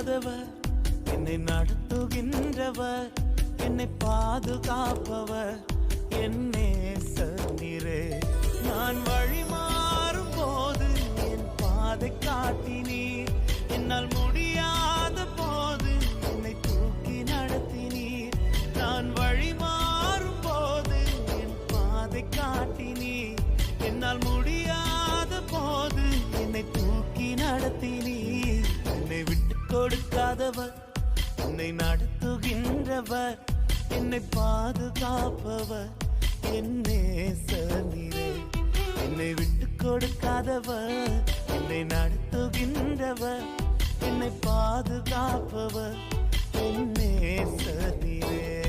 கொடுக்காதவர், என்னை நடத்துகின்றவர், என்னை பாதுகாப்பவர், என் நேசர் நீரே. நான் வழி மாறும் போது என் பாதை காட்டினீர், என்னால் முடியாத போது என்னை தூக்கி நடத்தினீர். நான் வழி மாறும் போது என் பாதை காட்டினீர், என்னால் முடியாத போது என்னை தூக்கி நடத்தினீர். என்னை விட்டு கொடுக்காதவர், என்னை நடத்துகின்றவர், என்னை பாதுகாப்பவர், என் நேசர் நீரே. என்னை விட்டு கொடுக்காதவர், என்னை நடத்துகின்றவர், என்னை பாதுகாப்பவர், என் நேசர் நீரே.